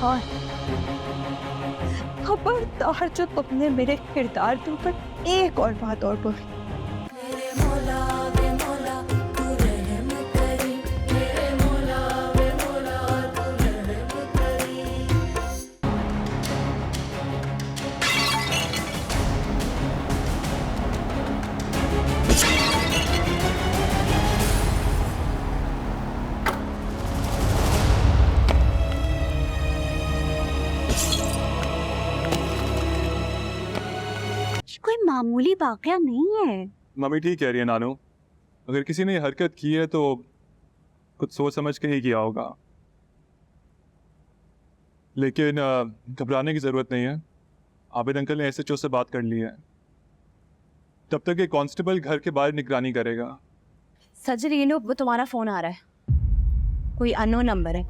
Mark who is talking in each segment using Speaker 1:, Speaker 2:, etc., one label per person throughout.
Speaker 1: खबरदार खबरदार, जो तुमने मेरे किरदार के ऊपर एक और बात और बोली।
Speaker 2: कोई मामूली वाकया नहीं है।
Speaker 3: मम्मी ठीक कह रही है नानू, अगर किसी ने हरकत की है तो कुछ सोच समझ के ही किया होगा, लेकिन घबराने की जरूरत नहीं है। आबिद अंकल ने एसएचओ से बात कर ली है, तब तक एक कांस्टेबल घर के बाहर निगरानी करेगा।
Speaker 2: सजल, ये लो, वो तुम्हारा फोन आ रहा है, कोई अननोन नंबर है।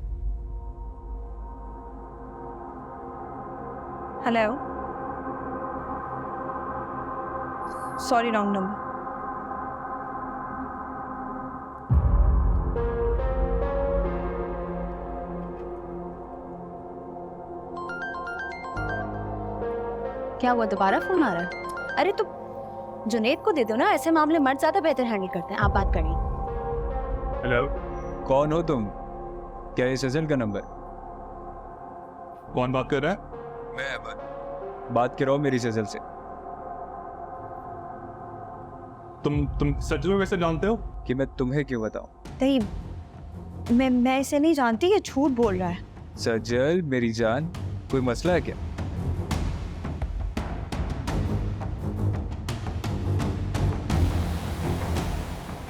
Speaker 1: Hello, sorry, wrong number.
Speaker 2: क्या हुआ, दोबारा फोन आ रहा है? अरे तो जुनेद को दे दो ना, ऐसे मामले मर्द ज्यादा बेहतर हैंडल करते हैं। आप बात करिए।
Speaker 3: हेलो,
Speaker 4: कौन हो तुम? क्या ये सजल का नंबर?
Speaker 3: कौन बात कर रहा है?
Speaker 4: मैं बात कर रहा हूँ मेरी सजल से।
Speaker 3: तुम सच में वैसे जानते हो?
Speaker 4: कि मैं तुम्हें क्यों बताऊं?
Speaker 1: नहीं, मैं इसे नहीं जानती, ये झूठ बोल रहा है।
Speaker 4: सजल मेरी जान, कोई मसला है क्या?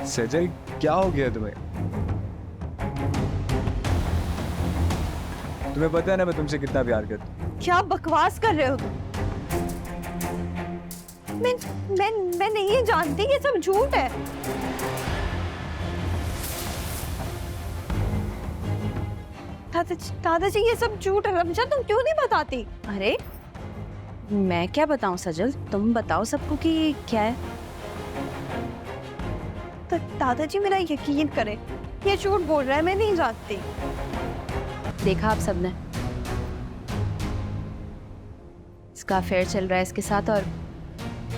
Speaker 4: सजल क्या हो गया तुम्हें? तुम्हें पता है ना मैं तुमसे कितना प्यार करता हूँ।
Speaker 1: क्या बकवास कर रहे हो तुम? मैं नहीं जानती, ये सब झूठ है। दादाजी ये सब झूठ है। रमजा, तुम क्यों नहीं बताती?
Speaker 2: अरे मैं क्या बताऊं सजल, तुम बताओ सबको कि क्या है।
Speaker 1: दादाजी मेरा यकीन करें, ये झूठ बोल रहा है, मैं नहीं जानती।
Speaker 2: देखा आप सबने, इसका अफेयर चल रहा है इसके साथ, और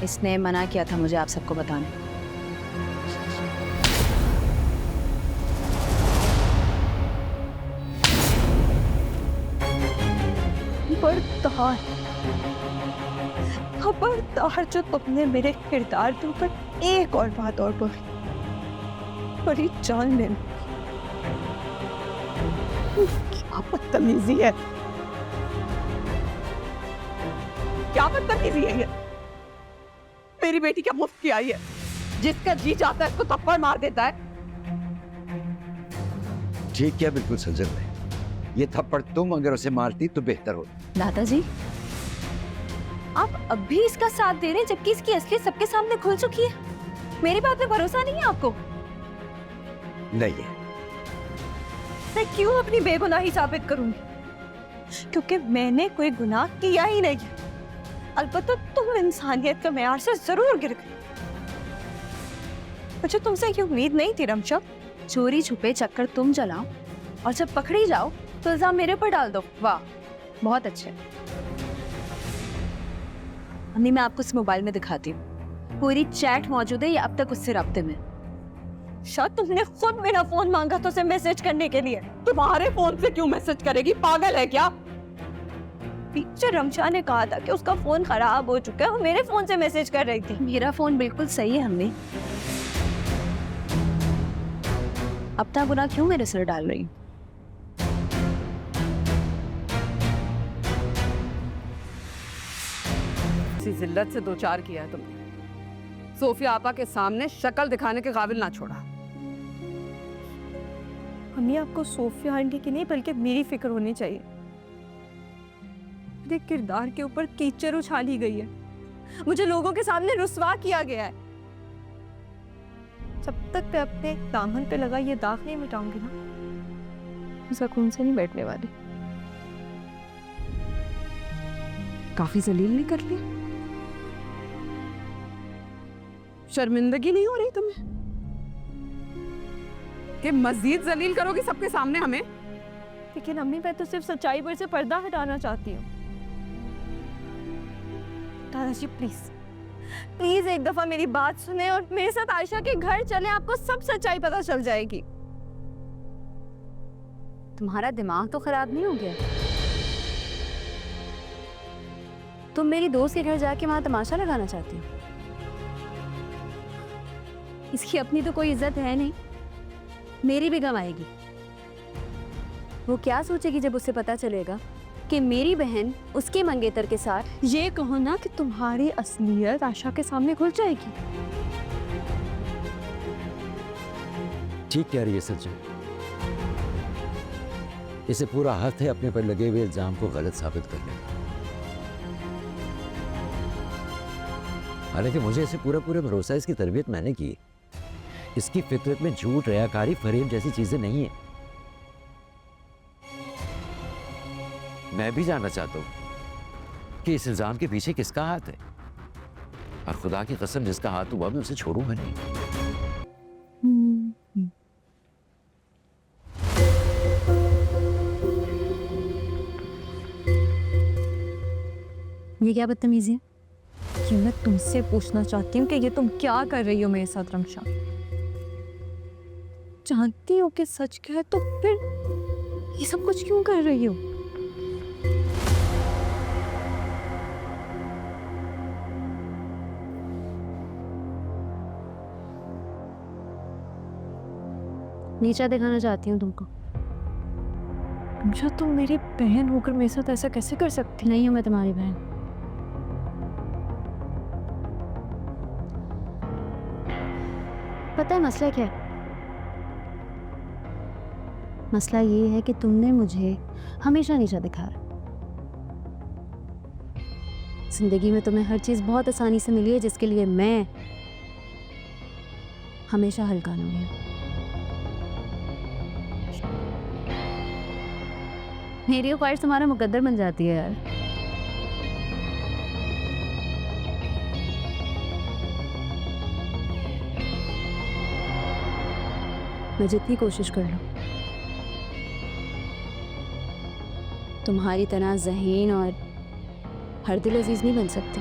Speaker 2: इसने मना किया था मुझे आप सबको बताने।
Speaker 1: खबरदार खबरदार, जो तुमने मेरे किरदार के ऊपर एक और बात और बोली, बड़ी जान ले। क्या बदतमीजी है, क्या बदतमीजी है ये? मेरी बेटी क्या मुफ्त की आई है? जिसका जी चाहता है उसको थप्पड़ मार देता है।
Speaker 5: ठीक है, बिल्कुल सजल है। ये थप्पड़ तुम अगर उसे मारती तो बेहतर होता।
Speaker 2: दादाजी, आप अब भी इसका साथ दे रहे हैं जबकि इसकी असलियत सबके सामने खुल चुकी है। मेरी बात पे भरोसा नहीं है आपको?
Speaker 5: नहीं है।
Speaker 1: मैं क्यों अपनी बेगुनाही साबित करूंगी? क्योंकि मैंने कोई गुनाह किया ही नहीं। अलबत्ता तुम इंसानियत का मेयार से जरूर गिर गई। मुझे तुमसे ये उम्मीद नहीं थी रमशा।
Speaker 2: चोरी छुपे चक्कर तुम चलाओ और जब पकड़ी जाओ तो इल्जाम मेरे पर डाल दो। वाह, बहुत अच्छे। अम्मी, मैं आपको इस मोबाइल में दिखाती हूँ, पूरी चैट मौजूद है, ये अब तक उससे राब्ते में।
Speaker 1: शायद तुमने खुद मेरा फोन मांगा तो उसे मैसेज करने के लिए। तुम्हारे फोन से क्यों मैसेज करेगी? पागल है क्या? पीछे रमशा ने कहा था कि उसका फोन खराब हो चुका है, वो मेरे फोन से मैसेज कर रही थी।
Speaker 2: मेरा फोन बिल्कुल सही है अम्मी। अपना गुनाह क्यों मेरे सिर डाल रही?
Speaker 6: जिल्लत से दो चार किया है तुमने। सोफिया आपा के सामने शक्ल दिखाने के काबिल ना छोड़ा।
Speaker 1: अम्मी, आपको सोफिया आंटी की नहीं बल्कि मेरी फिक्र होनी चाहिए। मेरे किरदार के ऊपर कीचड़ उछाली गई है, मुझे लोगों के सामने रुस्वा किया गया है। जब तक मैं अपने दामन पे लगा ये दाग नहीं मिटाऊंगी ना, सुकून से नहीं बैठने वाली।
Speaker 6: काफी जलील नहीं कर ली? शर्मिंदगी नहीं हो रही तुम्हें कि मजीद जलील करोगी सबके सामने हमें?
Speaker 1: लेकिन अम्मी मैं तो सिर्फ सच्चाई पर से पर्दा हटाना चाहती हूँ। दादाजी प्लीज प्लीज एक दफा मेरी बात सुने और मेरे साथ आयशा के घर चले, आपको सब सच्चाई पता चल जाएगी।
Speaker 2: तुम्हारा दिमाग तो खराब नहीं हो गया? तुम मेरी दोस्त के घर जाके वहां तमाशा लगाना चाहती हो? इसकी अपनी तो कोई इज्जत है नहीं, मेरी भी गंवाएगी। वो क्या सोचेगी जब उसे पता चलेगा कि मेरी बहन उसके मंगेतर के साथ।
Speaker 1: ये कहो ना कि तुम्हारी असलियत आशा के सामने खुल जाएगी।
Speaker 5: ठीक कह रही है सज्जन, इसे पूरा हक है अपने पर लगे हुए इल्जाम को गलत साबित करने का। हालांकि मुझे इसे पूरा भरोसा है, इसकी तरबियत मैंने की। इसकी फितरत में झूठ, रियाकारी, फरेब जैसी चीजें नहीं है। मैं भी जानना चाहता हूं कि इस इल्जाम के पीछे किसका हाथ है, और खुदा की कसम जिसका हाथ हुआ मैं उसे छोड़ूंगा नहीं।
Speaker 2: ये क्या बदतमीजी है?
Speaker 1: ये मैं तुमसे पूछना चाहती हूँ कि ये तुम क्या कर रही हो मेरे साथ रमशा? जानती हो कि सच क्या है तो फिर ये सब कुछ क्यों कर रही हो?
Speaker 2: नीचा दिखाना चाहती हूँ तुमको।
Speaker 1: रमशा तुम मेरी बहन होकर मेरे साथ ऐसा कैसे कर सकती?
Speaker 2: नहीं हूँ मैं तुम्हारी बहन। पता है मसला क्या है? मसला ये है कि तुमने मुझे हमेशा नीचा दिखाया। जिंदगी में तुम्हें हर चीज बहुत आसानी से मिली है, जिसके लिए मैं हमेशा हल्का नहीं हूं। मेरी ख्वाहिश तुम्हारा मुकद्दर बन जाती है यार। मैं जितनी कोशिश कर लूं तुम्हारी तरह ज़हीन और हर दिल अजीज नहीं बन सकती।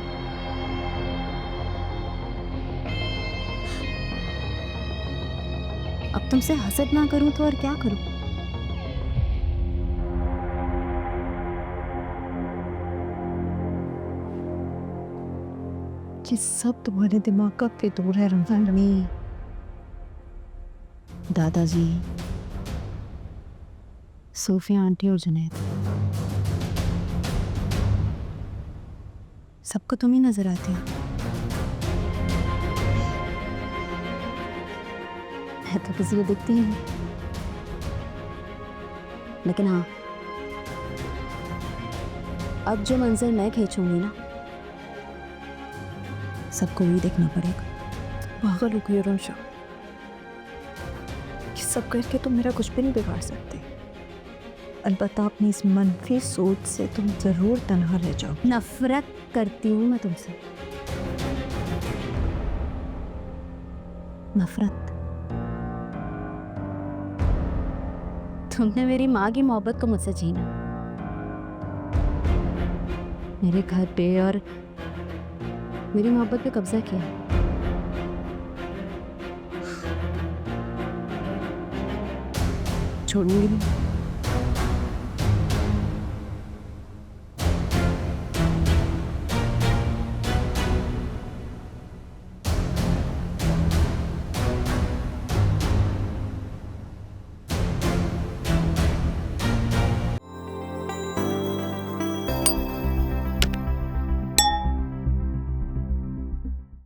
Speaker 2: अब तुमसे हसद ना करूं तो और क्या करूं?
Speaker 1: ये सब तुम्हारे दिमाग का फितूर है रमजान।
Speaker 2: अम्मी, दादाजी, सोफिया आंटी और जुनैद, सबको तुम ही नजर आती हो। मैं तो किसी को दिखती ही नहीं, लेकिन हाँ, अब जो मंजर मैं खींचूंगी ना, सबको ही देखना पड़ेगा।
Speaker 1: पागल हो गई हो रमशा, ये सब करके तुम मेरा कुछ भी नहीं बिगाड़ सकते। अलबत्ता अपनी इस मनफी सोच से तुम जरूर तन्हा रह जाओ।
Speaker 2: नफरत करती हूँ मैं तुमसे, नफरत। तुमने मेरी माँ की मोहब्बत को मुझसे छीना, मेरे घर पे और मेरी मोहब्बत पे कब्जा किया। छोड़ूंगी नहीं।